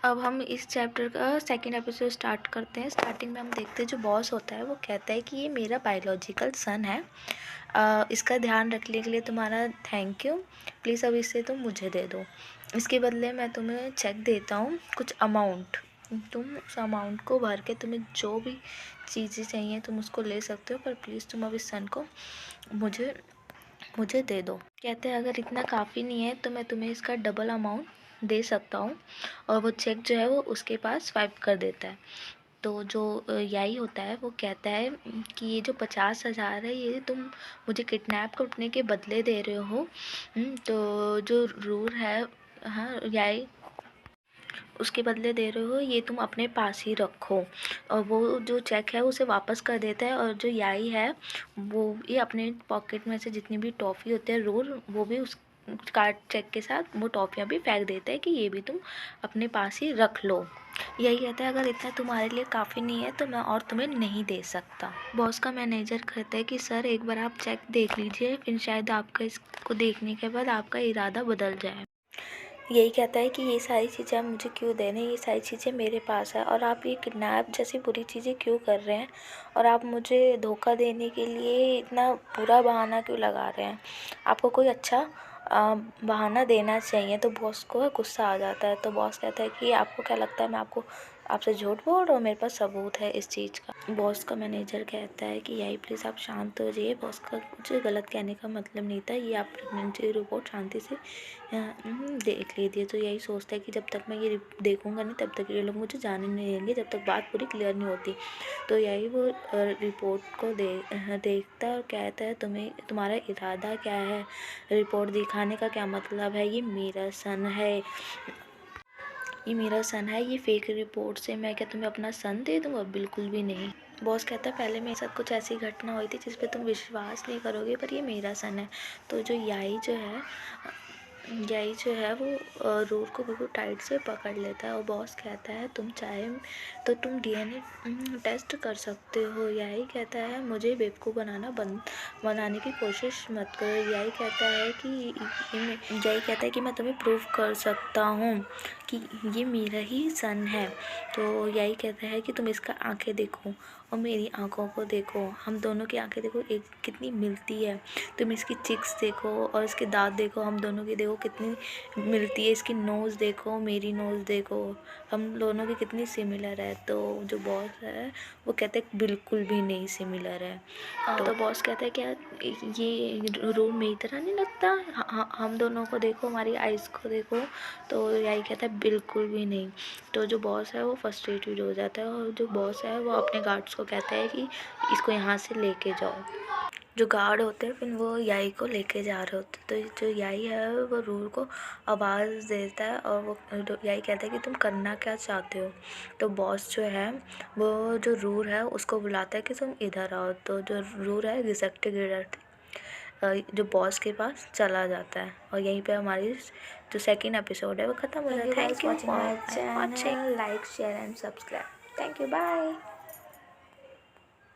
अब हम इस चैप्टर का सेकंड एपिसोड स्टार्ट करते हैं। स्टार्टिंग में हम देखते हैं जो बॉस होता है वो कहता है कि ये मेरा बायोलॉजिकल सन है, इसका ध्यान रखने के लिए तुम्हारा थैंक यू, प्लीज़ अब इसे तुम मुझे दे दो। इसके बदले मैं तुम्हें चेक देता हूँ कुछ अमाउंट, तुम उस अमाउंट को भर के तुम्हें जो भी चीज़ें चाहिए तुम उसको ले सकते हो, पर प्लीज़ तुम अब इस सन को मुझे दे दो। कहते हैं अगर इतना काफ़ी नहीं है तो मैं तुम्हें इसका डबल अमाउंट दे सकता हूँ, और वो चेक जो है वो उसके पास स्वाइप कर देता है। तो जो याई होता है वो कहता है कि ये जो 50,000 है ये तुम मुझे किडनैप करने के बदले दे रहे हो। तो जो रूर है, हाँ याई, उसके बदले दे रहे हो, ये तुम अपने पास ही रखो। और वो जो चेक है उसे वापस कर देता है, और जो याई है वो ये अपने पॉकेट में से जितनी भी टॉफ़ी होती है रोल, वो भी उस कार्ड चेक के साथ वो टॉफ़ियाँ भी फेंक देता है कि ये भी तुम अपने पास ही रख लो। यही कहता है अगर इतना तुम्हारे लिए काफ़ी नहीं है तो मैं और तुम्हें नहीं दे सकता। बॉस का मैनेजर कहता है कि सर एक बार आप चेक देख लीजिए, फिर शायद आपका इसको देखने के बाद आपका इरादा बदल जाए। यही कहता है कि ये सारी चीज़ें आप मुझे क्यों दे रहे हैं, ये सारी चीज़ें मेरे पास है, और आप ये किडनैप जैसी बुरी चीज़ें क्यों कर रहे हैं, और आप मुझे धोखा देने के लिए इतना बुरा बहाना क्यों लगा रहे हैं। आपको कोई अच्छा बहाना देना चाहिए। तो बॉस को गुस्सा आ जाता है। तो बॉस कहता है कि आपको क्या लगता है मैं आपसे झूठ बोल रहा हूँ, मेरे पास सबूत है इस चीज़ का। बॉस का मैनेजर कहता है कि यही प्लीज़ आप शांत हो जाइए, बॉस का कुछ गलत कहने का मतलब नहीं था, ये आप प्रेगनेंसी रिपोर्ट शांति से देख लीजिए। तो यही सोचता है कि जब तक मैं ये देखूंगा नहीं तब तक ये लोग मुझे जाने नहीं देंगे, जब तक बात पूरी क्लियर नहीं होती। तो यही वो रिपोर्ट को देखता है और कहता है तुम्हारा इरादा क्या है, रिपोर्ट दिखाने का क्या मतलब है, ये मेरा सन है, ये फेक रिपोर्ट से मैं क्या तुम्हें अपना सन दे दूँगा, बिल्कुल भी नहीं। बॉस कहता है पहले मेरे साथ कुछ ऐसी घटना हुई थी जिस पे तुम विश्वास नहीं करोगे, पर ये मेरा सन है। तो जो याई जो है वो रूल को बिल्कुल टाइट से पकड़ लेता है, और बॉस कहता है तुम चाहे तो तुम डीएनए टेस्ट कर सकते हो। याई कहता है मुझे बेवकूफ़ बनाने की कोशिश मत करो। याई कहता है कि मैं तुम्हें प्रूव कर सकता हूँ कि ये मेरा ही सन है। तो यही कहता है कि तुम इसका आंखें देखो और मेरी आंखों को देखो, हम दोनों की आंखें देखो एक कितनी मिलती है। तुम इसकी चिक्स देखो और इसके दांत देखो, हम दोनों की देखो कितनी मिलती है। इसकी नोज़ देखो, मेरी नोज़ देखो, हम दोनों की कितनी सिमिलर है। तो जो बॉस है वो कहते हैं बिल्कुल भी नहीं सिमिलर है। तो बॉस कहता है क्या ये रूम मेरी तरह नहीं लगता, हम दोनों को देखो, हमारी आइज़ को देखो। तो यही कहता है बिल्कुल भी नहीं। तो जो बॉस है वो फ्रस्ट्रेटेड हो जाता है, और जो बॉस है वो अपने गार्ड्स को कहता है कि इसको यहाँ से लेके जाओ। जो गार्ड होते हैं फिर वो याई को लेके जा रहे होते, तो जो याई है वो रूल को आवाज़ देता है, और वो याई कहता है कि तुम करना क्या चाहते हो। तो बॉस जो है वो जो रूल है उसको बुलाता है कि तुम इधर आओ। तो जो रूल है घिसकते जो बॉस के पास चला जाता है, और यहीं पे हमारी जो सेकंड एपिसोड है वो ख़त्म हो जाता है। Thank you for watching, like share and subscribe. Thank you, bye.